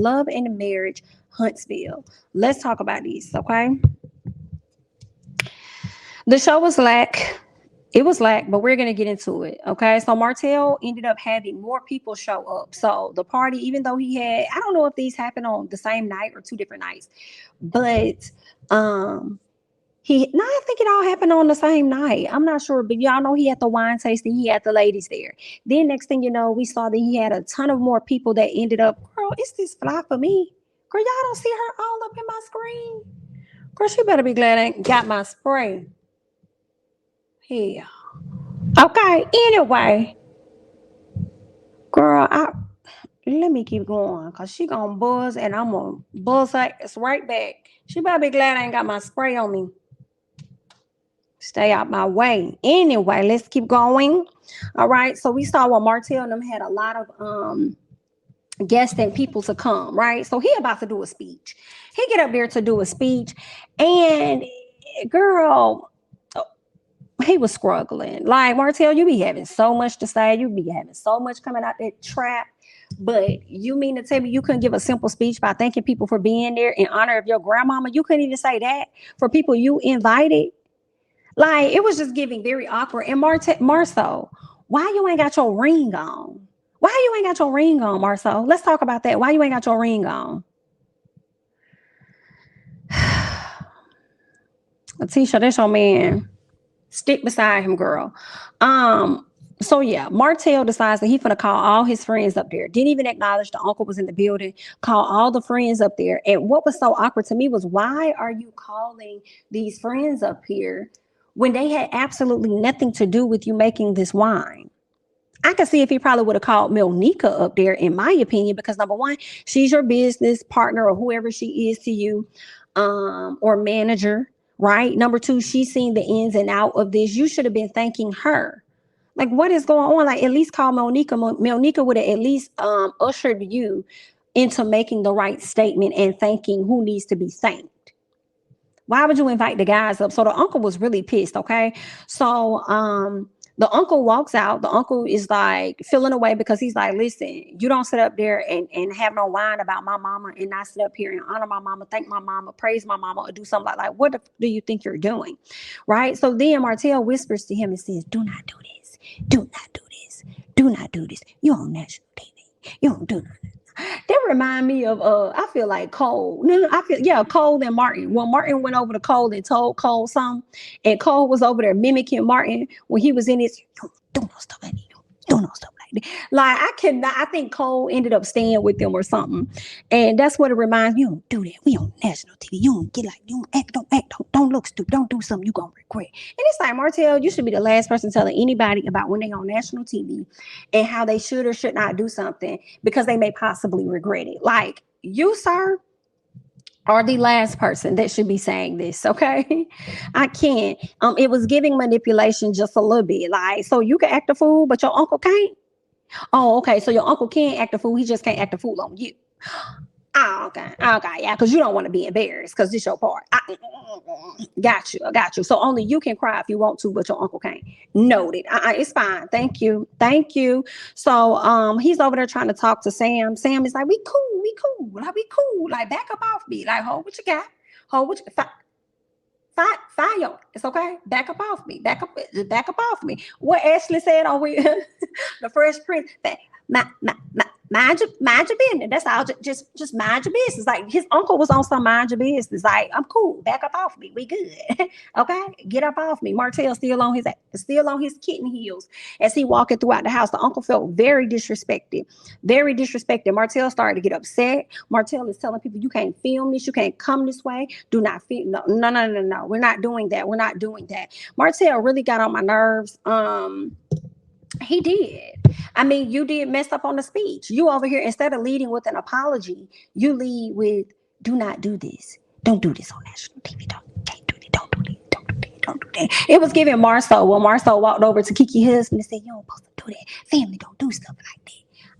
Love and Marriage, Huntsville. Let's talk about these, okay? The show was lack. It was lack, but we're gonna get into it. Okay. So Martell ended up having more people show up. So the party, even though he had, I don't know if these happened on the same night or two different nights, but um I think it all happened on the same night. I'm not sure, but y'all know he had the wine tasting, he had the ladies there. Then next thing you know, we saw that he had a ton of more people that ended up, girl, is this fly for me? Girl, y'all don't see her all up in my screen. Girl, she better be glad I ain't got my spray. Yeah. Okay. Anyway, girl, let me keep going because she gonna buzz and I'm gonna buzz her ass right back. She better be glad I ain't got my spray on me. Stay out my way. Anyway, let's keep going. All right. So we saw what Martell and them had a lot of guests and people to come, right? So he about to do a speech. He get up there to do a speech, and girl, he was struggling. Like, Martell, you be having so much to say. You be having so much coming out that trap. But you mean to tell me you couldn't give a simple speech by thanking people for being there in honor of your grandmama? You couldn't even say that for people you invited? Like, it was just giving very awkward. And Marceau, why you ain't got your ring on? Why you ain't got your ring on, Marceau? Let's talk about that. Why you ain't got your ring on? Tisha, that's your man. Stick beside him, girl. So yeah, Martell decides that he's gonna call all his friends up there. Didn't even acknowledge the uncle was in the building. Call all the friends up there. And what was so awkward to me was, why are you calling these friends up here when they had absolutely nothing to do with you making this wine? I could see if he probably would have called Milnika up there, in my opinion, because number one, she's your business partner or whoever she is to you, or manager, right? Number two, she's seen the ins and out of this. You should have been thanking her. Like, what is going on? Like, at least call Monica. Monica would have at least ushered you into making the right statement and thanking who needs to be thanked. Why would you invite the guys up? So the uncle was really pissed, okay? So the uncle walks out. The uncle is like feeling away because he's like, listen, you don't sit up there and have no whine about my mama and not sit up here and honor my mama, thank my mama, praise my mama, or do something like that. What do you think you're doing? Right? So then Martell whispers to him and says, do not do this. Do not do this. Do not do this. You're on national TV. You don't do nothing. That remind me of I feel like Cole. No, I feel, yeah, Cole and Martin. When Martin went over to Cole and told Cole something, and Cole was over there mimicking Martin when he was in his, do no stuff like that. Do no stuff like that. Like, I cannot. I think Cole ended up staying with them or something, and that's what it reminds me. You don't do that. We on national TV. You don't get like, you don't act, don't look stupid. Don't do something you gonna regret. And it's like, Martell, you should be the last person telling anybody about when they on national TV and how they should or should not do something because they may possibly regret it. Like, you, sir, are the last person that should be saying this, okay? I can't. It was giving manipulation just a little bit. Like, so you can act a fool, but your uncle can't? Oh, okay. So your uncle can act a fool. He just can't act a fool on you. Oh, okay. Okay. Yeah. Because you don't want to be embarrassed because this your part. Got you. I got you. So only you can cry if you want to, but your uncle can't. Noted. It's fine. Thank you. Thank you. So he's over there trying to talk to Sam. Sam is like, we cool. We cool. Like, we cool. Like, back up off me. Like, hold what you got. Hold what you got. Fire. It's okay. Back up off me. Back up off me. What Ashley said on the Fresh Prince. Mind your business. That's all. Just mind your business. Like, his uncle was on some mind your business. Like, I'm cool. Back up off me. We good. Okay, get up off me. Martell still on his kitten heels as he walking throughout the house. The uncle felt very disrespected. Very disrespected. Martell started to get upset. Martell is telling people, you can't film this. You can't come this way. Do not film. No. We're not doing that. We're not doing that. Martell really got on my nerves. He did. I mean, you did mess up on the speech. You over here, instead of leading with an apology, you lead with, do not do this. Don't do this on national TV. Can't do it. Don't do that. Don't do that. Don't do that. It was giving Marceau when Marceau walked over to Kiki's husband and said, you don't supposed to do that. Family don't do stuff like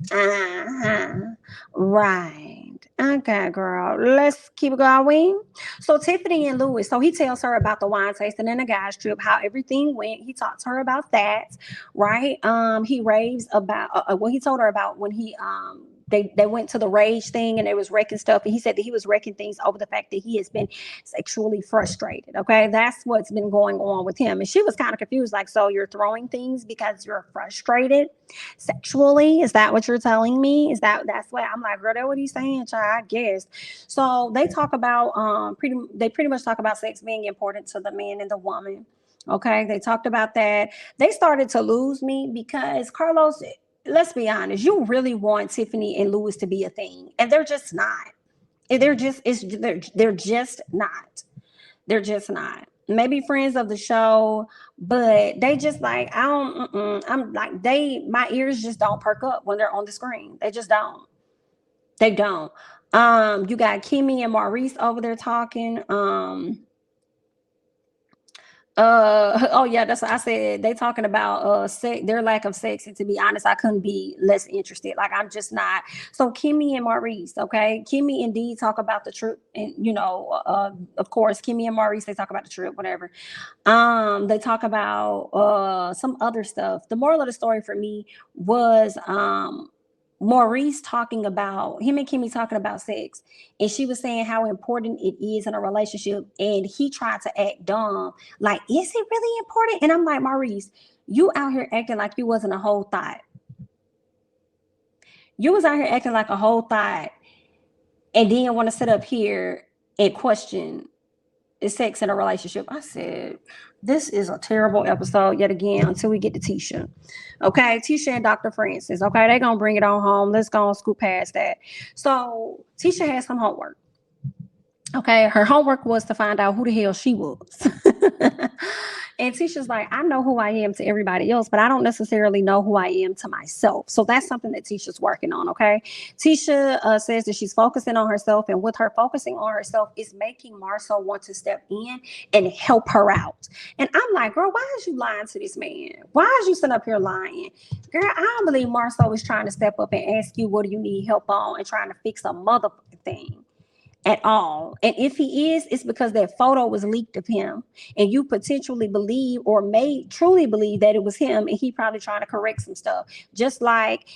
that. Right. Okay, girl. Let's keep going. So Tiffany and Louis. So he tells her about the wine tasting and the guys trip, how everything went. He talked to her about that, right? He raves about he told her about when he they went to the rage thing and they was wrecking stuff, and he said that he was wrecking things over the fact that he has been sexually frustrated. Okay, that's what's been going on with him. And she was kind of confused, like, so you're throwing things because you're frustrated sexually? Is that what you're telling me? That's what I'm like, girl, that's what he's saying, child, I guess. So they talk about pretty much talk about sex being important to the man and the woman. Okay, they talked about that. They started to lose me because Carlos, let's be honest, you really want Tiffany and Louis to be a thing, and they're just not. They're just not. They're just not. Maybe friends of the show, but they just like, I don't. I'm like, my ears just don't perk up when they're on the screen. They just don't. They don't. You got Kimmy and Maurice over there talking. Oh yeah, that's what I said. They talking about their lack of sex, and to be honest, I couldn't be less interested. Like, I'm just not. So Kimmy and Maurice, okay, Kimmy and Dee talk about the trip, and of course, Kimmy and Maurice, they talk about the trip, whatever. They talk about some other stuff. The moral of the story for me was Maurice talking about him and Kimmy talking about sex, and she was saying how important it is in a relationship, and he tried to act dumb, like, is it really important? And I'm like, Maurice, you out here acting like you wasn't a whole thought. You was out here acting like a whole thought, and then want to sit up here and question sex in a relationship. I said, this is a terrible episode yet again until we get to Tisha. Okay, Tisha and Dr. Francis. Okay, they're gonna bring it on home. Let's go and scoot past that. So Tisha has some homework. Okay, her homework was to find out who the hell she was. And Tisha's like, I know who I am to everybody else, but I don't necessarily know who I am to myself. So that's something that Tisha's working on, okay? Tisha says that she's focusing on herself, and with her focusing on herself is making Marcel want to step in and help her out. And I'm like, girl, why is you lying to this man? Why is you sitting up here lying? Girl, I don't believe Marcel is trying to step up and ask you, what do you need help on, and trying to fix a motherfucking thing at all. And if he is, it's because that photo was leaked of him, and you potentially believe or may truly believe that it was him, and he probably trying to correct some stuff. Just like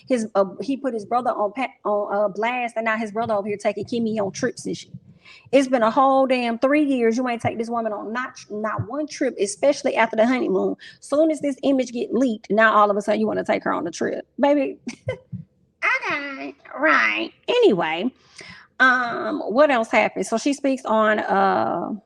he put his brother on blast, and now his brother over here taking Kimmy on trips and shit. It's been a whole damn 3 years. You ain't take this woman on not one trip, especially after the honeymoon. Soon as this image get leaked, now all of a sudden you want to take her on the trip, baby. Okay, right. Anyway. What else happened? So she speaks on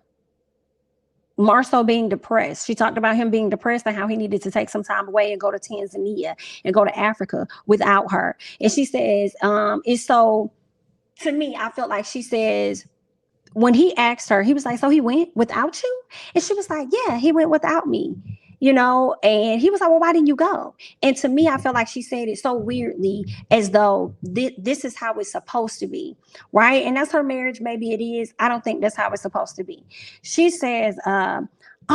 Marcel being depressed. She talked about him being depressed and how he needed to take some time away and go to Tanzania and go to Africa without her. And she says, it's so, to me, I felt like she says, when he asked her, he was like, so he went without you? And she was like, yeah, he went without me. And he was like, well, why didn't you go? And to me, I felt like she said it so weirdly, as though this is how it's supposed to be, right? And that's her marriage. Maybe it is. I don't think that's how it's supposed to be. She says, I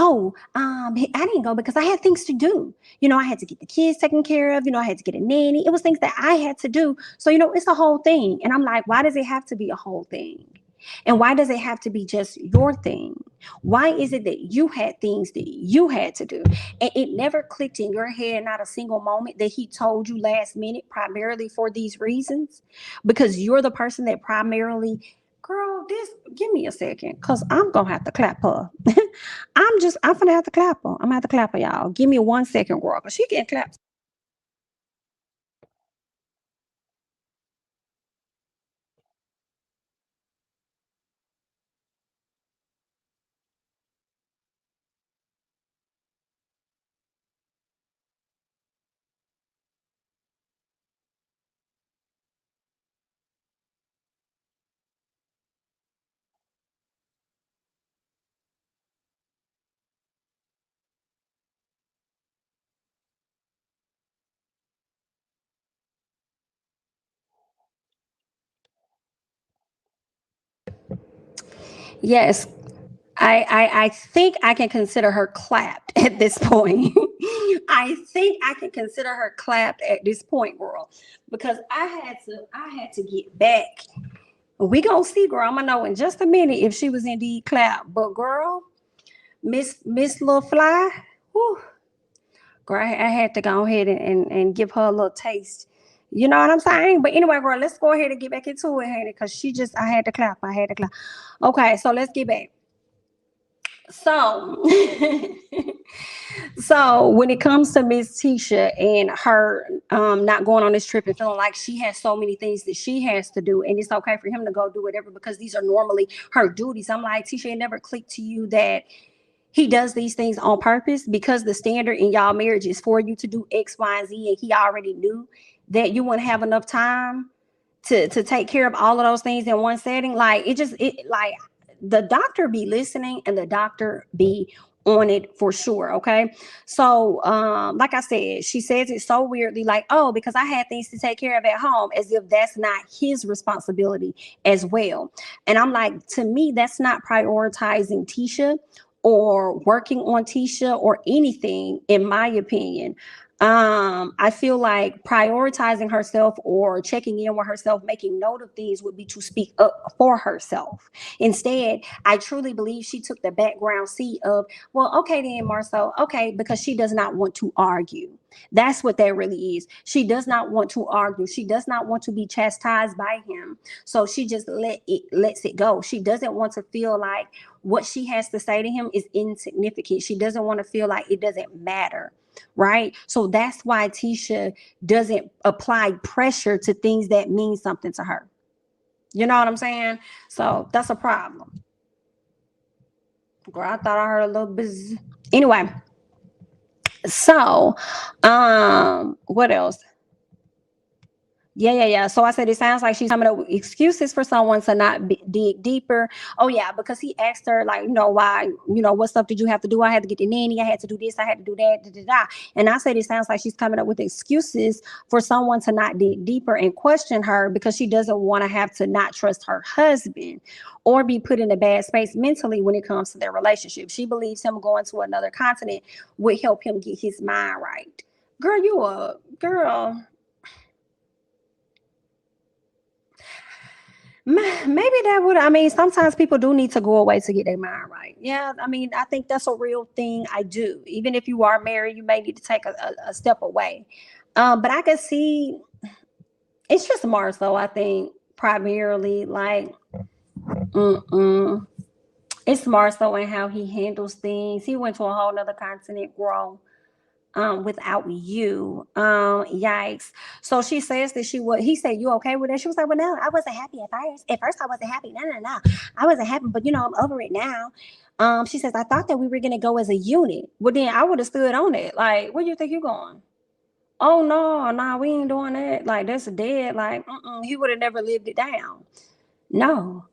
didn't go because I had things to do. I had to get the kids taken care of. I had to get a nanny. It was things that I had to do. So, it's a whole thing. And I'm like, why does it have to be a whole thing? And why does it have to be just your thing? Why is it that you had things that you had to do? And it never clicked in your head, not a single moment, that he told you last minute primarily for these reasons? Because you're the person that primarily, girl, give me a second, because I'm going to have to clap her. I'm going to have to clap her. I'm going to have to clap her, y'all. Give me 1 second, girl, because she getting clapped. Yes, I think I can consider her clapped at this point. I think I can consider her clapped at this point, girl, because I had to get back. We gonna see, girl. I'm gonna know in just a minute if she was indeed clapped. But girl, Miss Little Fly, whew, girl, I had to go ahead and give her a little taste. You know what I'm saying? But anyway, girl, let's go ahead and get back into it, honey, because I had to clap. I had to clap. Okay, so let's get back. So, so when it comes to Miss Tisha and her not going on this trip and feeling like she has so many things that she has to do, and it's okay for him to go do whatever because these are normally her duties. I'm like, Tisha, it never clicked to you that he does these things on purpose because the standard in y'all marriage is for you to do X, Y, and Z, and he already knew that you wouldn't have enough time to take care of all of those things in one setting. Like it like the doctor be listening and the doctor be on it for sure. Okay. So like I said, she says it so weirdly, like, oh, because I had things to take care of at home, as if that's not his responsibility as well. And I'm like, to me, that's not prioritizing Tisha or working on Tisha or anything, in my opinion. I feel like prioritizing herself or checking in with herself, making note of things, would be to speak up for herself. Instead, I truly believe she took the background seat of, well, okay then, Marcel, okay, because she does not want to argue. That's what that really is. She does not want to argue. She does not want to be chastised by him. So she just lets it go. She doesn't want to feel like what she has to say to him is insignificant. She doesn't want to feel like it doesn't matter. Right. So that's why Tisha doesn't apply pressure to things that mean something to her. You know what I'm saying? So that's a problem. Girl, I thought I heard a little buzz. Anyway, so what else? Yeah. So I said it sounds like she's coming up with excuses for someone to not dig deeper. Oh yeah, because he asked her like, why, what stuff did you have to do? I had to get the nanny. I had to do this. I had to do that. Da, da, da. And I said it sounds like she's coming up with excuses for someone to not dig deeper and question her because she doesn't want to have to not trust her husband or be put in a bad space mentally when it comes to their relationship. She believes him going to another continent would help him get his mind right. Girl, you a girl. Maybe that would, I mean, sometimes people do need to go away to get their mind right. Yeah, I mean, I think that's a real thing. I do. Even if you are married, you may need to take a step away. But I can see it's just Mars, though, I think, primarily. Like, mm-mm. It's Mars, though, and how he handles things. He went to a whole nother continent, girl, without you. Yikes. So she says that he said, you okay with that? She was like, well, no, I wasn't happy at first. At first, I wasn't happy. No. I wasn't happy, but I'm over it now. She says, I thought that we were going to go as a unit. Well, then I would have stood on it. Like, where do you think you're going? Oh, no, we ain't doing that. Like, that's dead. Like, he would have never lived it down. No.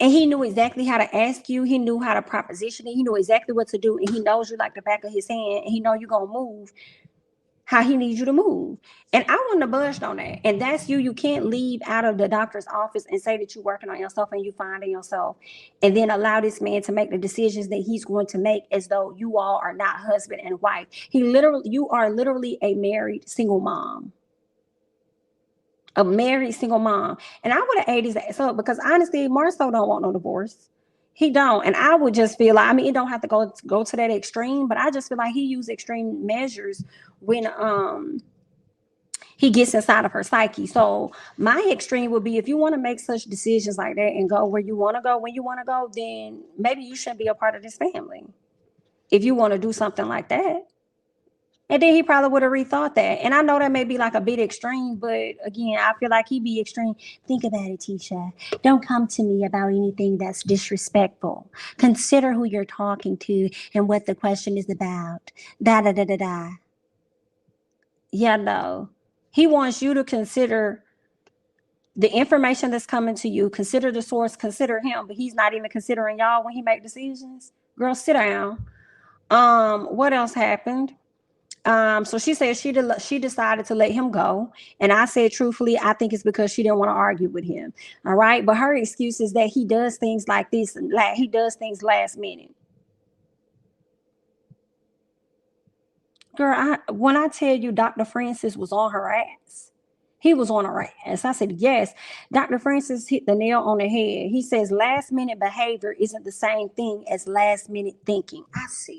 And he knew exactly how to ask you. He knew how to proposition it. He knew exactly what to do. And he knows you like the back of his hand. And he know you're going to move how he needs you to move. And I wouldn't have budged on that. And that's you. You can't leave out of the doctor's office and say that you're working on yourself and you finding yourself, and then allow this man to make the decisions that he's going to make as though you all are not husband and wife. You are literally a married single mom. A married single mom. And I would have ate his ass up because honestly, Marcel don't want no divorce. He don't. And I would just feel like, I mean, it don't have to go to that extreme, but I just feel like he used extreme measures when he gets inside of her psyche. So my extreme would be, if you want to make such decisions like that and go where you want to go when you want to go, then maybe you shouldn't be a part of this family. If you want to do something like that. And then he probably would have rethought that. And I know that may be like a bit extreme, but again, I feel like he'd be extreme. Think about it, Tisha. Don't come to me about anything that's disrespectful. Consider who you're talking to and what the question is about. Da da da da da. Yeah, no. He wants you to consider the information that's coming to you, consider the source, consider him, but he's not even considering y'all when he make decisions. Girl, sit down. What else happened? So she said she decided to let him go. And I said, truthfully, I think it's because she didn't want to argue with him. All right. But her excuse is that he does things like this, like he does things last minute. Girl, when I tell you Dr. Francis was on her ass, he was on her ass. I said, yes, Dr. Francis hit the nail on the head. He says last minute behavior isn't the same thing as last minute thinking. I said,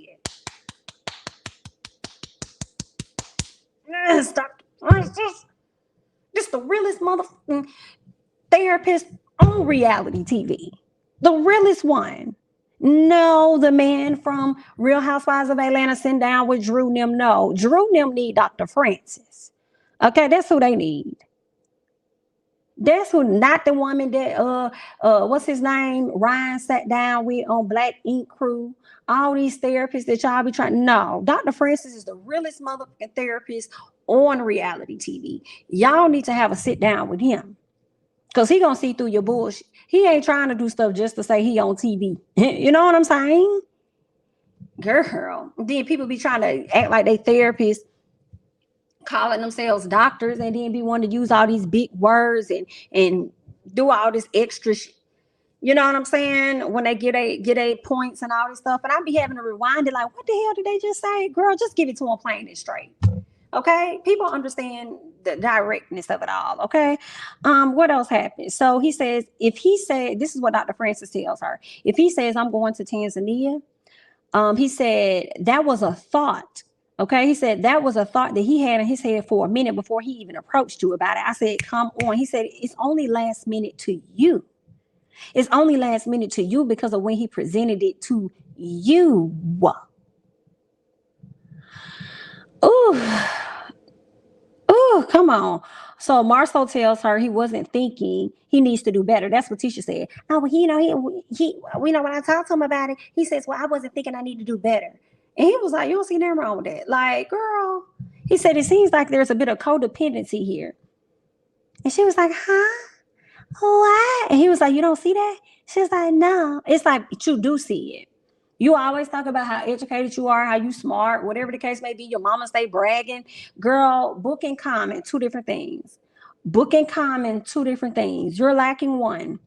yes, Dr. Francis. This the realest motherfucking therapist on reality TV. The realest one. No, the man from Real Housewives of Atlanta sitting down with Drew and them. No, Drew and them need Dr. Francis. Okay, that's who they need. That's who, not the woman that what's his name? Ryan sat down with on Black Ink Crew. All these therapists that y'all be trying. No, Dr. Francis is the realest motherfucking therapist on reality TV. Y'all need to have a sit down with him. Cause he gonna see through your bullshit. He ain't trying to do stuff just to say he on TV. You know what I'm saying? Girl. Then people be trying to act like they therapists, calling themselves doctors, and then be wanting to use all these big words and do all this extra you know what I'm saying? When they get a points and all this stuff. And I be having to rewind it like, what the hell did they just say? Girl, just give it to them plain and straight. Okay, people understand the directness of it all. Okay, what else happened? So he says, if he said, this is what Dr. Francis tells her, if he says, I'm going to Tanzania, he said that was a thought. Okay, he said that was a thought that he had in his head for a minute before he even approached you about it. I said, come on. He said, it's only last minute to you. It's only last minute to you because of when he presented it to you. Oh, come on. So Marcel tells her he wasn't thinking, he needs to do better. That's what Tisha said. Oh, well, we know when I talked to him about it, he says, well, I wasn't thinking I need to do better. And he was like, you don't see nothing wrong with that. Like, girl, he said, it seems like there's a bit of codependency here. And she was like, huh? What? And he was like, you don't see that? She was like, no. It's like, you do see it. You always talk about how educated you are, how you smart, whatever the case may be. Your mama stay bragging. Girl, book and comment, two different things. Book and comment, two different things. You're lacking one.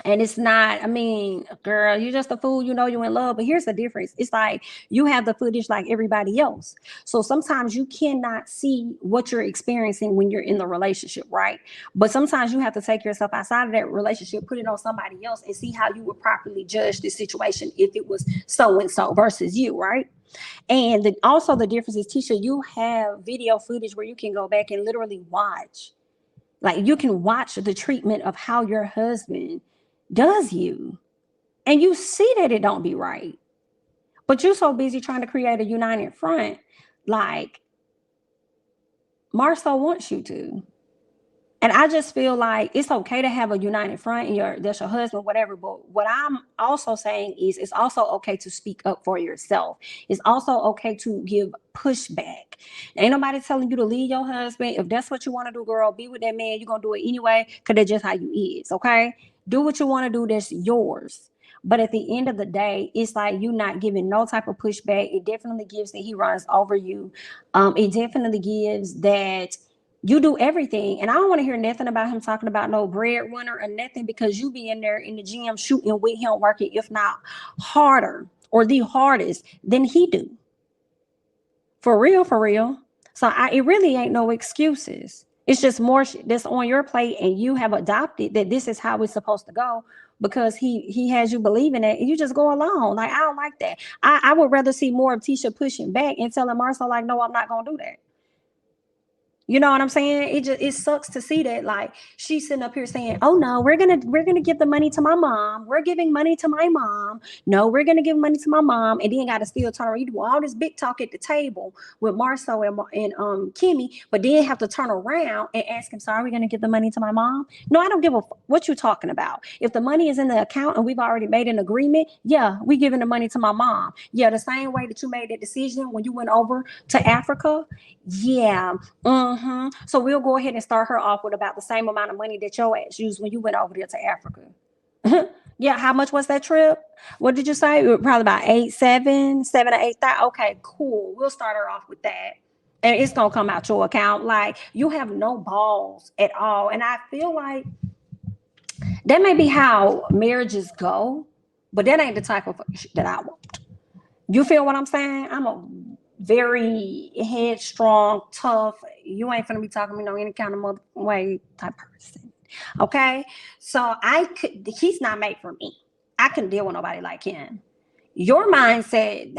And it's not, I mean, girl, you're just a fool. You know you're in love. But here's the difference. It's like you have the footage like everybody else. So sometimes you cannot see what you're experiencing when you're in the relationship, right? But sometimes you have to take yourself outside of that relationship, put it on somebody else, and see how you would properly judge the situation if it was so-and-so versus you, right? And also the difference is, Tisha, you have video footage where you can go back and literally watch. Like you can watch the treatment of how your husband does you, and you see that it don't be right, but you're so busy trying to create a united front. Like Marcel wants you to, and I just feel like it's okay to have a united front and that's your husband, whatever. But what I'm also saying is it's also okay to speak up for yourself. It's also okay to give pushback. Ain't nobody telling you to leave your husband. If that's what you want to do, girl, be with that man. You're gonna do it anyway, because that's just how you is. Okay, do what you want to do. That's yours. But at the end of the day, it's like you not giving no type of pushback. It definitely gives that he runs over you. It definitely gives that you do everything. And I don't want to hear nothing about him talking about no breadwinner or nothing, because you be in there in the gym shooting with him, working, if not harder or the hardest than he do. For real, for real. So it really ain't no excuses. It's just more that's on your plate, and you have adopted that this is how it's supposed to go because he has you believing it, and you just go along. Like, I don't like that. I would rather see more of Tisha pushing back and telling Marcel, like, no, I'm not gonna do that. You know what I'm saying? It sucks to see that. Like, she's sitting up here saying, "Oh no, we're gonna give the money to my mom. We're giving money to my mom. No, we're gonna give money to my mom." And then got to still turn around. You do all this big talk at the table with Marcel and Kimmy, but then have to turn around and ask him, "So are we gonna give the money to my mom?" No, I don't give a what you talking about. If the money is in the account and we've already made an agreement, yeah, we giving the money to my mom. Yeah, the same way that you made that decision when you went over to Africa. Yeah. So we'll go ahead and start her off with about the same amount of money that your ass used when you went over there to Africa. Yeah, how much was that trip? What did you say? Probably about 7 to 8,000. Okay, cool. We'll start her off with that. And it's gonna come out your account. Like, you have no balls at all. And I feel like that may be how marriages go, but that ain't the type of shit that I want. You feel what I'm saying? I'm a very headstrong, tough. You ain't finna be talking to me no any kind of way type person. Okay, so he's not made for me. I couldn't deal with nobody like him. Your mindset,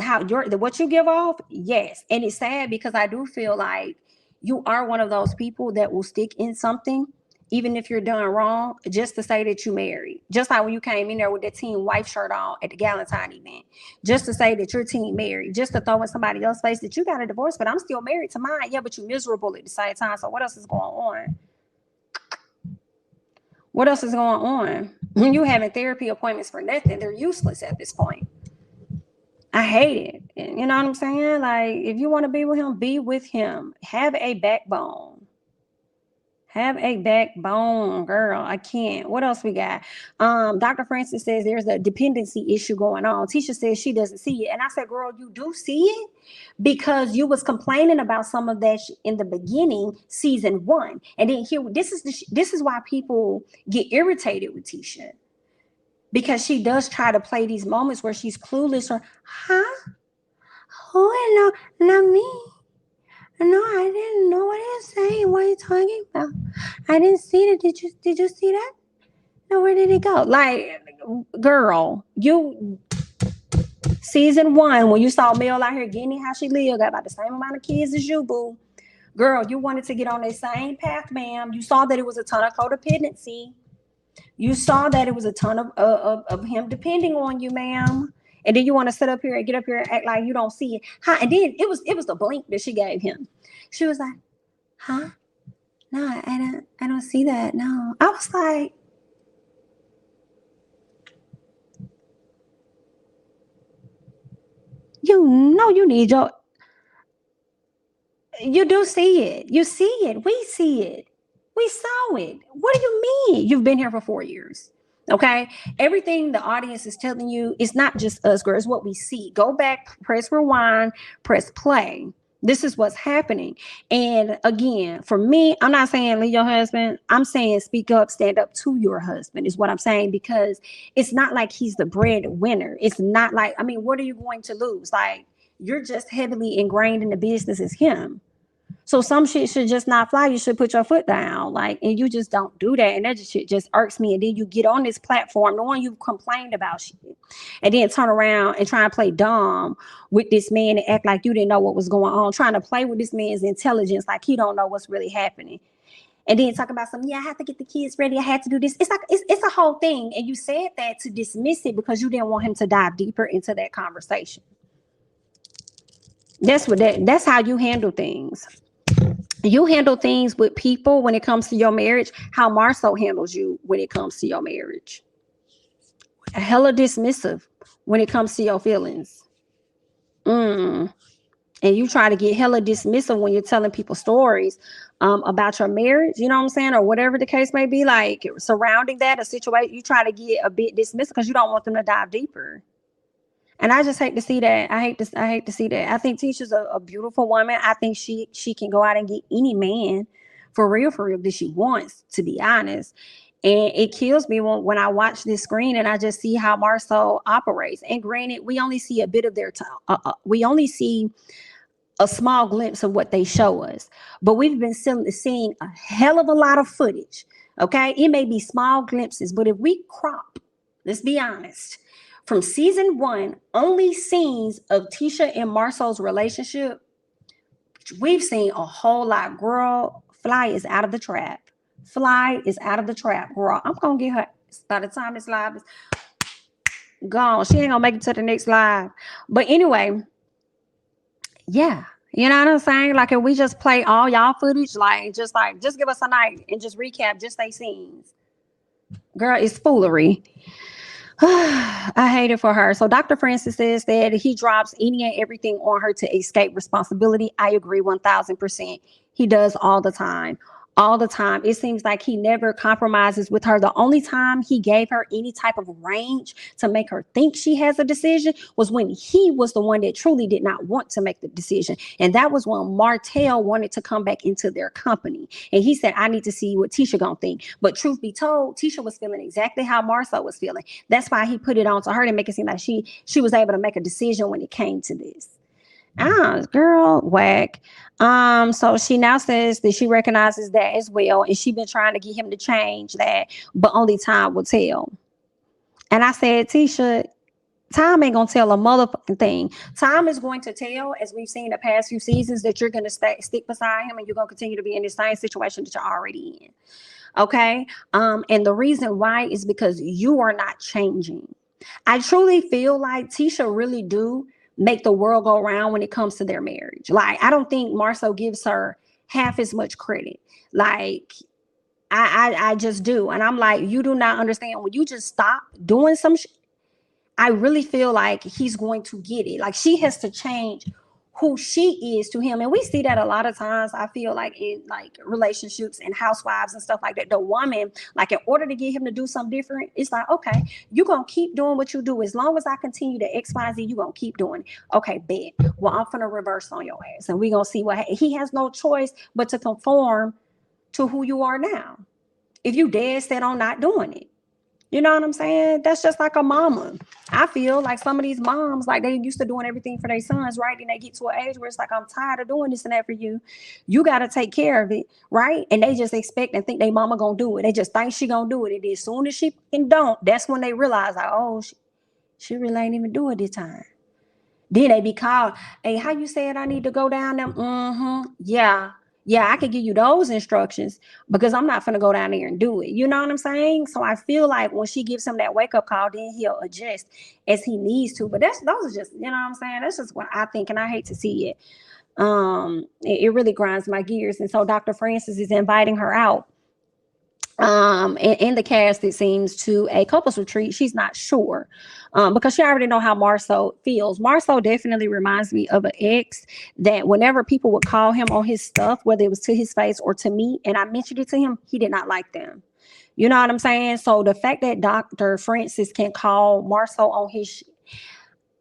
what you give off, yes, and it's sad because I do feel like you are one of those people that will stick in something, even if you're done wrong, just to say that you married. Just like when you came in there with that team wife shirt on at the Galentine event, just to say that your team married, just to throw in somebody else's face that you got a divorce, but I'm still married to mine. Yeah, but you're miserable at the same time. So what else is going on? What else is going on? When you having therapy appointments for nothing, they're useless at this point. I hate it. You know what I'm saying? Like, if you want to be with him, be with him. Have a backbone. Have a backbone, girl. I can't. What else we got? Dr. Francis says there's a dependency issue going on. Tisha says she doesn't see it. And I said, girl, you do see it because you was complaining about some of that in the beginning, season 1. And then here, this is why people get irritated with Tisha. Because she does try to play these moments where she's clueless or, huh? Oh, no, not me. No, I didn't know what he's saying. What are you talking about? I didn't see it. Did you see that? No, where did it go? Like, girl, you season 1, when you saw Mel out here getting how she lived, got about the same amount of kids as you, boo. Girl, you wanted to get on that same path, ma'am. You saw that it was a ton of codependency. You saw that it was a ton of him depending on you, ma'am. And then you want to sit up here and get up here and act like you don't see it. Huh? And then it was the blink that she gave him. She was like, huh? No, I don't see that. No. I was like, you know you need your, you do see it. You see it. We see it. We saw it. What do you mean? You've been here for 4 years. Okay. Everything the audience is telling you is not just us, girl. It's what we see. Go back, press rewind, press play. This is what's happening. And again, for me, I'm not saying leave your husband. I'm saying speak up, stand up to your husband is what I'm saying, because it's not like he's the breadwinner. It's not like, I mean, what are you going to lose? Like, you're just heavily ingrained in the business as him. So some shit should just not fly. You should put your foot down. Like, and you just don't do that. And that shit just irks me. And then you get on this platform knowing you've complained about shit, and then turn around and try and play dumb with this man and act like you didn't know what was going on, trying to play with this man's intelligence like he don't know what's really happening. And then talk about something, I have to get the kids ready. I had to do this. It's like, it's a whole thing. And you said that to dismiss it because you didn't want him to dive deeper into that conversation. That's how you handle things. You handle things with people when it comes to your marriage, how Marcel handles you when it comes to your marriage. Hella dismissive when it comes to your feelings. And you try to get hella dismissive when you're telling people stories about your marriage, you know what I'm saying? Or whatever the case may be, like surrounding that, a situation, you try to get a bit dismissive because you don't want them to dive deeper. And I just hate to see that. I hate to see that. I think Tisha's a beautiful woman. I think she can go out and get any man for real that she wants, to be honest. And it kills me when I watch this screen and I just see how Marcel operates. And granted, we only see a bit of their time. We only see a small glimpse of what they show us. But we've been seeing a hell of a lot of footage. Okay, it may be small glimpses, but if we crop, let's be honest, from season 1, only scenes of Tisha and Marcel's relationship, we've seen a whole lot. Girl, Fly is out of the trap. Fly is out of the trap, girl. I'm going to get her by the time this live is gone. She ain't going to make it to the next live. But anyway, yeah. You know what I'm saying? Like, if we just play all y'all footage, just give us a night and just recap just they scenes. Girl, it's foolery. I hate it for her. So Dr. Francis says that he drops any and everything on her to escape responsibility. I agree 1000%. He does all the time. All the time. It seems like he never compromises with her. The only time he gave her any type of range to make her think she has a decision was when he was the one that truly did not want to make the decision. And that was when Martell wanted to come back into their company. And he said, I need to see what Tisha gonna think. But truth be told, Tisha was feeling exactly how Marcel was feeling. That's why he put it on to her to make it seem like she was able to make a decision when it came to this. Girl, whack. So she now says that she recognizes that as well, and she's been trying to get him to change that, but only time will tell. And I said, Tisha, Time ain't gonna tell a motherfucking thing. Time is going to tell, as we've seen the past few seasons, that you're gonna stick beside him and you're gonna continue to be in the same situation that you're already in. Okay. And the reason why is because you are not changing. I truly feel like Tisha really do make the world go round when it comes to their marriage. Like, I don't think Marcel gives her half as much credit. Like, I just do. And I'm like, you do not understand. When you just stop doing some shit, I really feel like he's going to get it. Like, she has to change who she is to him. And we see that a lot of times, I feel like, in like relationships and housewives and stuff like that. The woman, like, in order to get him to do something different, it's like, okay, you're going to keep doing what you do. As long as I continue to X, Y, Z, you're going to keep doing it. Okay, bet. Well, I'm going to reverse on your ass. And we're going to see what he has no choice but to conform to who you are now. If you dead set on not doing it. You know what I'm saying? That's just like a mama. I feel like some of these moms, like, they used to doing everything for their sons, right? And they get to an age where it's like, I'm tired of doing this and that for you. You got to take care of it, right? And they just expect and think they mama gonna do it. They just think she gonna do it. And as soon as she don't, that's when they realize, like, oh, she really ain't even do it this time. Then they be called, hey, how you said I need to go down there? Yeah, I could give you those instructions because I'm not gonna go down there and do it. You know what I'm saying? So I feel like when she gives him that wake up call, then he'll adjust as he needs to. But those are just, you know what I'm saying? That's just what I think, and I hate to see it. It really grinds my gears. And so Dr. Francis is inviting her out. In the cast, it seems, to a couples retreat. She's not sure, because she already know how Marceau feels. Marceau definitely reminds me of an ex that whenever people would call him on his stuff, whether it was to his face or to me, and I mentioned it to him, he did not like them. You know what I'm saying? So the fact that Dr. Francis can call Marceau on his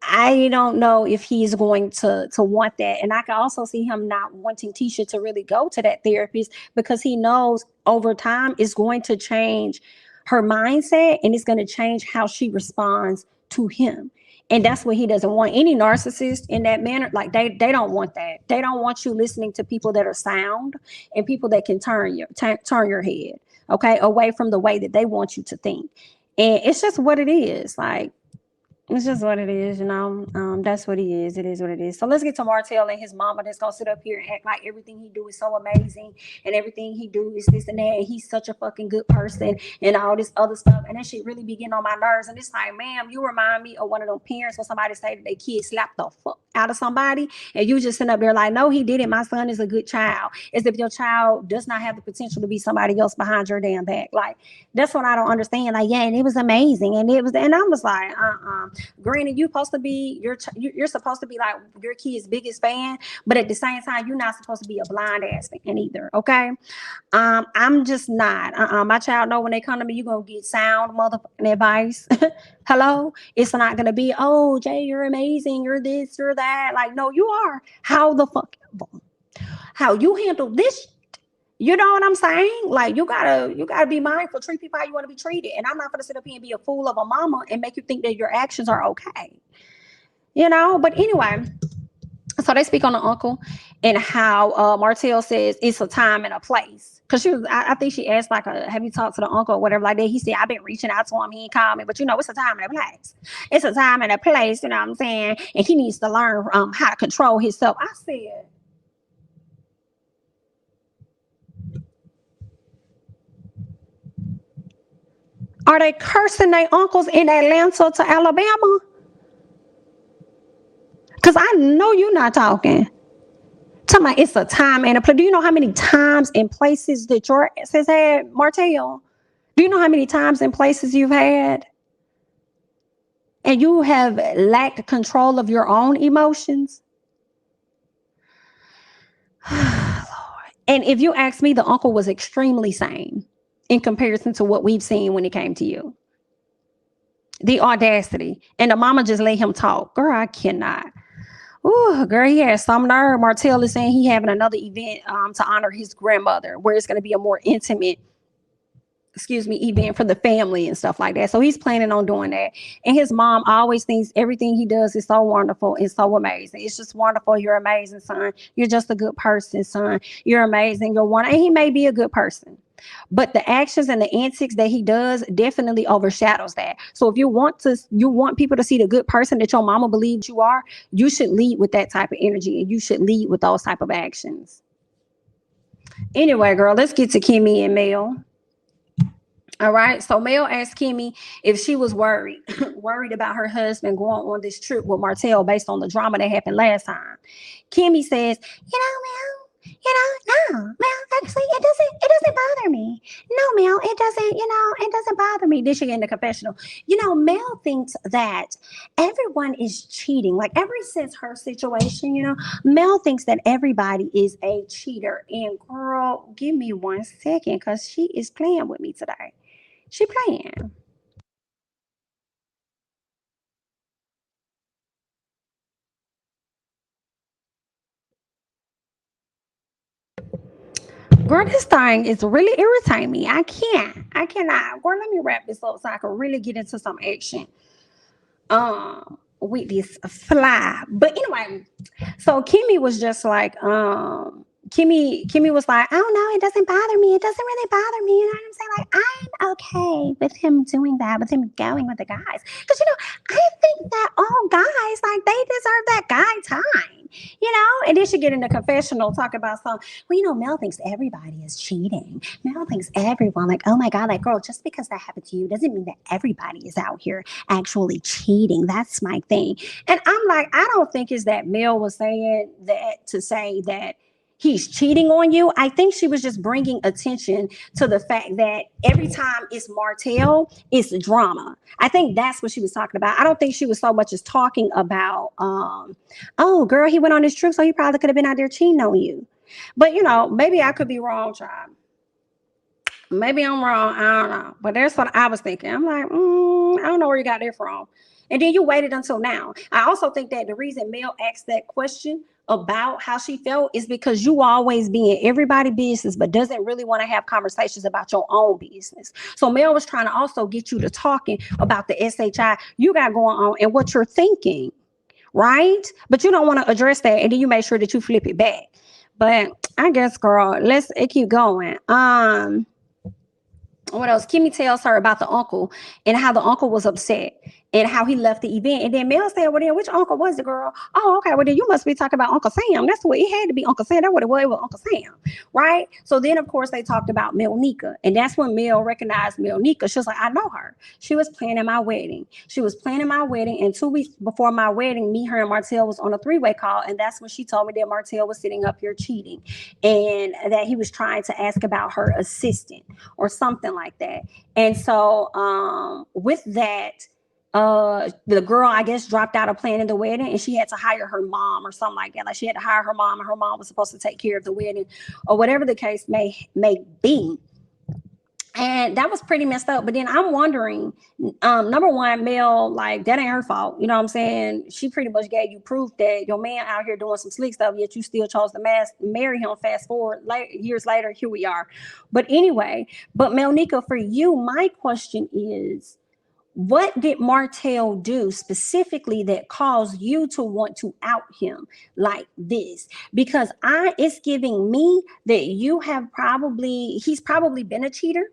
I don't know if he's going to want that. And I can also see him not wanting Tisha to really go to that therapist because he knows over time it's going to change her mindset and it's going to change how she responds to him. And that's what he doesn't want. Any narcissist in that manner, like they don't want that. They don't want you listening to people that are sound and people that can turn your head, okay, away from the way that they want you to think. And it's just what it is. Like, it's just what it is, you know. That's what he is. It is what it is. So let's get to Martell and his mama that's gonna sit up here and act like everything he do is so amazing and everything he do is this and that. And he's such a fucking good person and all this other stuff. And that shit really be getting on my nerves. And it's like, ma'am, you remind me of one of them parents when somebody say that their kid slapped the fuck out of somebody, and you just sitting up there like, no, he didn't. My son is a good child. As if your child does not have the potential to be somebody else behind your damn back. Like, that's what I don't understand. Like, yeah, and it was amazing, and it was, and I was like, Granted, you're supposed to be you're supposed to be like your kid's biggest fan, but at the same time, you're not supposed to be a blind ass fan either. Okay, I'm just not. My child know when they come to me, you're gonna get sound motherfucking advice. Hello, it's not gonna be, oh, Jay, you're amazing, you're this, you're that. Like, no, you are. How the fuck? How you handle this? You know what I'm saying? Like, you gotta be mindful, treat people how you want to be treated. And I'm not gonna sit up here and be a fool of a mama and make you think that your actions are okay. You know, but anyway, so they speak on the uncle and how Martell says it's a time and a place. Cause I think she asked like, have you talked to the uncle or whatever like that? He said, I've been reaching out to him. He ain't called me, but you know, it's a time and a place. It's a time and a place. You know what I'm saying? And he needs to learn how to control himself. I said, are they cursing their uncles in Atlanta to Alabama? Because I know you're not talking. Tell me, it's a time and a place. Do you know how many times and places that your ex has had, Martell? Do you know how many times and places you've had? And you have lacked control of your own emotions? And if you ask me, the uncle was extremely sane in comparison to what we've seen when it came to you. The audacity. And the mama just let him talk. Girl, I cannot. Ooh, girl, he has some nerve. Martell is saying he having another event to honor his grandmother, where it's going to be a more intimate, event for the family and stuff like that. So he's planning on doing that. And his mom always thinks everything he does is so wonderful and so amazing. It's just wonderful. You're amazing, son. You're just a good person, son. You're amazing. You're one. And he may be a good person. But the actions and the antics that he does definitely overshadows that. So if you want people to see the good person that your mama believes you are, you should lead with that type of energy, and you should lead with those type of actions. Anyway, girl, let's get to Kimmy and Mel. All right. So Mel asked Kimmy if she was worried, worried about her husband going on this trip with Martell based on the drama that happened last time. Kimmy says, Mel, no, Mel, actually, it doesn't bother me. No, Mel, it doesn't bother me. Then she get in the confessional. Mel thinks that everyone is cheating. Like ever since her situation, Mel thinks that everybody is a cheater. And girl, give me 1 second, because she is playing with me today. She playing. Girl, this thing is really irritating me. I cannot. Girl, let me wrap this up so I can really get into some action. With this fly. But anyway, so Kimmy was just like, Kimmy was like, oh no, it doesn't bother me. It doesn't really bother me. You know what I'm saying? Like, I'm okay with him doing that, with him going with the guys. Because I think that all guys, like, they deserve that guy time. And then she get in the confessional, talk about something. Well, Mel thinks everybody is cheating. Mel thinks everyone, like, oh my God, like, girl, just because that happened to you doesn't mean that everybody is out here actually cheating. That's my thing. And I'm like, I don't think it's that Mel was saying that to say that he's cheating on you. I think she was just bringing attention to the fact that every time it's Martell, it's drama. I think that's what she was talking about. I don't think she was so much as talking about, oh, girl, he went on this trip, so he probably could have been out there cheating on you. But, maybe I could be wrong, child. Maybe I'm wrong. I don't know. But that's what I was thinking. I'm like, I don't know where you got that from. And then you waited until now. I also think that the reason Mel asked that question about how she felt is because you always be in everybody's business, but doesn't really want to have conversations about your own business. So Mel was trying to also get you to talking about the SHI you got going on and what you're thinking, right? But you don't want to address that, and then you make sure that you flip it back. But I guess, girl, let's keep going. What else? Kimmy tells her about the uncle and how the uncle was upset and how he left the event. And then Mel said, well, then which uncle was the girl? Oh, okay. Well, then you must be talking about Uncle Sam. That's what it had to be. Uncle Sam. That's what it was. It was Uncle Sam. Right. So then, of course, they talked about Melnika. And that's when Mel recognized Melnika. She was like, I know her. She was planning my wedding. And 2 weeks before my wedding, me, her, and Martell was on a 3-way call. And that's when she told me that Martell was sitting up here cheating and that he was trying to ask about her assistant or something like that. And so with that, the girl, I guess, dropped out of planning the wedding, and she had to hire her mom or something like that. Like she had to hire her mom, and her mom was supposed to take care of the wedding or whatever the case may be. And that was pretty messed up. But then I'm wondering, number one, Mel, like, that ain't her fault. You know what I'm saying? She pretty much gave you proof that your man out here doing some slick stuff, yet you still chose to marry him. Fast forward years later, here we are. But anyway, Melnika, for you, my question is, what did Martell do specifically that caused you to want to out him like this? Because it's giving me that he's probably been a cheater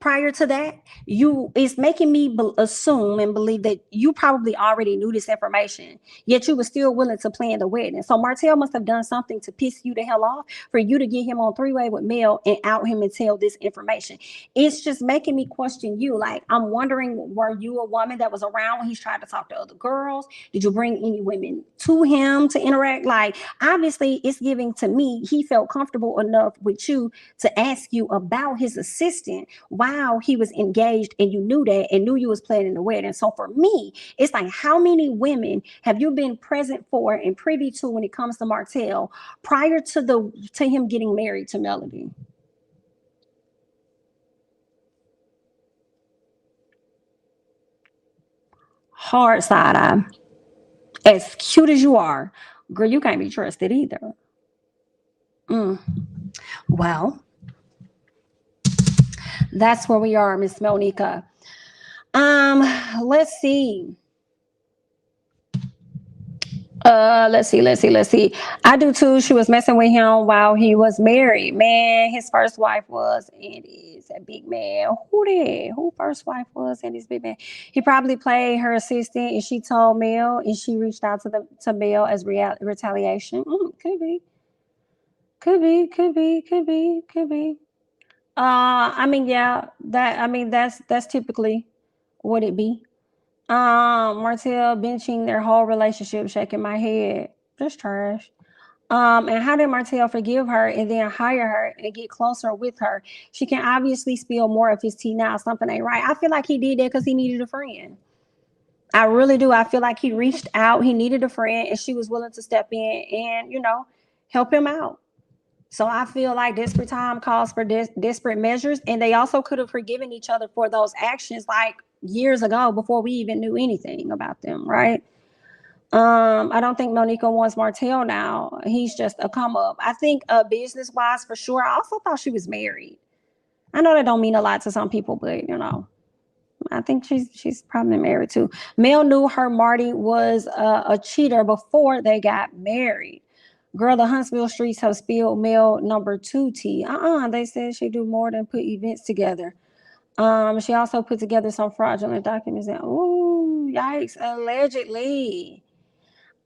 prior to that. It's making me assume and believe that you probably already knew this information, yet you were still willing to plan the wedding. So Martell must have done something to piss you the hell off for you to get him on 3-way with Mel and out him and tell this information. It's just making me question you. Like, I'm wondering, were you a woman that was around when he's trying to talk to other girls? Did you bring any women to him to interact? Like, obviously it's giving to me he felt comfortable enough with you to ask you about his assistant while he was engaged, and you knew that and knew you was planning the wedding. So for me, it's like, how many women have you been present for and privy to when it comes to Martell prior to him getting married to Melody? Hard side eye. As cute as you are, girl, you can't be trusted either. Mm. Well, that's where we are, Miss Monica. Let's see. Let's see. I do too. She was messing with him while he was married. Man, his first wife was and is a big man. Who did? Who first wife was and is big man? He probably played her assistant, and she told Mel, and she reached out to Mel as retaliation. Could be, could be. I mean, yeah, that's typically what it be. Martell benching their whole relationship, shaking my head. Just trash. And how did Martell forgive her and then hire her and get closer with her? She can obviously spill more of his tea now. Something ain't right. I feel like he did that because he needed a friend. I really do. I feel like he reached out, he needed a friend, and she was willing to step in and, help him out. So I feel like desperate time calls for desperate measures, and they also could have forgiven each other for those actions like years ago before we even knew anything about them, right? I don't think Monica wants Martell now. He's just a come up. I think business wise for sure. I also thought she was married. I know that don't mean a lot to some people, but I think she's probably married too. Mel knew her Marty was a cheater before they got married. Girl, the Huntsville streets have spilled Mel number 2 tea. They said she do more than put events together. She also put together some fraudulent documents. And yikes! Allegedly.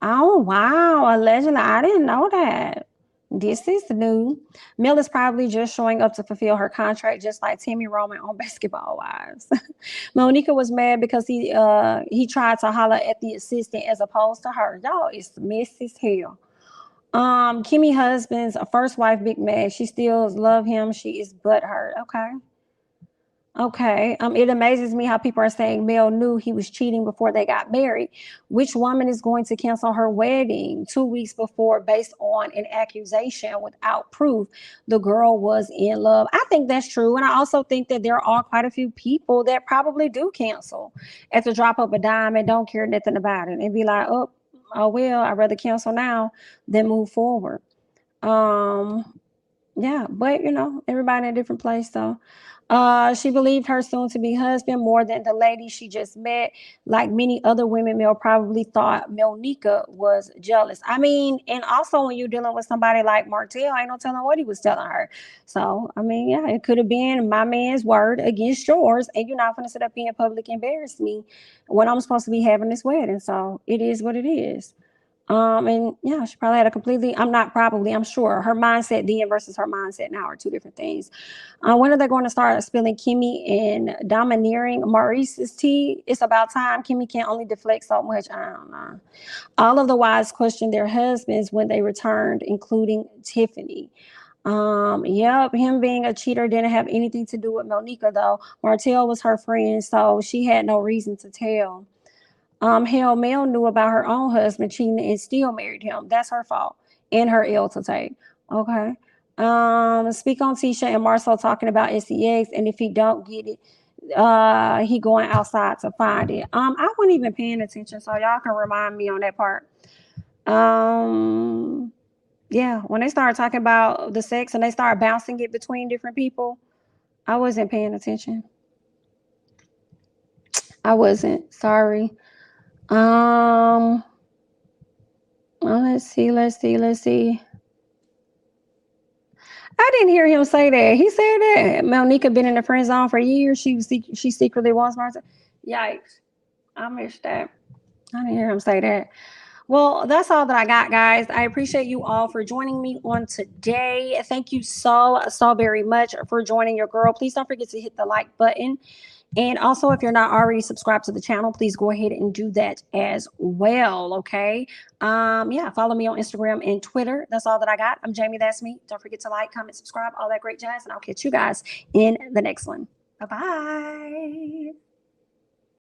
Oh wow! Allegedly, I didn't know that. This is new. Mel is probably just showing up to fulfill her contract, just like Timmy Roman on Basketball Wives. Monica was mad because he tried to holler at the assistant as opposed to her. Y'all is messy as hell. Kimmy husband's first wife, Big Mag. She still love him. She is butthurt. Okay. It amazes me how people are saying Mel knew he was cheating before they got married. Which woman is going to cancel her wedding 2 weeks before based on an accusation without proof the girl was in love? I think that's true. And I also think that there are quite a few people that probably do cancel at the drop of a dime and don't care nothing about it and be like, oh well, I'd rather cancel now than move forward. Yeah, but everybody in a different place. So she believed her soon-to-be husband more than the lady she just met. Like many other women, Mel probably thought Melnika was jealous. I mean, and also when you're dealing with somebody like Martell, ain't no telling what he was telling her. So, I mean, yeah, it could have been my man's word against yours, and you're not going to sit up here in public and embarrass me when I'm supposed to be having this wedding. So it is what it is. And yeah, she probably had a completely, I'm sure her mindset then versus her mindset now are two different things. When are they going to start spilling Kimmy and domineering Maurice's tea? It's about time. Kimmy can only deflect so much. I don't know. All of the wives questioned their husbands when they returned, including Tiffany. Yep, him being a cheater didn't have anything to do with Monica, though. Martell was her friend, so she had no reason to tell. Hell, Mel knew about her own husband cheating and still married him. That's her fault and her L to take. Okay. Speak on Tisha and Marcel talking about SEX, and if he don't get it, he going outside to find it. I wasn't even paying attention, so y'all can remind me on that part. Yeah, when they started talking about the sex and they started bouncing it between different people, I wasn't paying attention. I wasn't. Sorry. Let's see. I didn't hear him say that. He said that Monica been in the friend zone for years. She secretly wants Martha. Yikes! I missed that. I didn't hear him say that. Well, that's all that I got, guys. I appreciate you all for joining me on today. Thank you so very much for joining your girl. Please don't forget to hit the like button. And also, if you're not already subscribed to the channel, please go ahead and do that as well. Okay. Yeah, follow me on Instagram and Twitter. That's all that I got. I'm Jamie. That's me. Don't forget to like, comment, subscribe, all that great jazz. And I'll catch you guys in the next one. Bye-bye.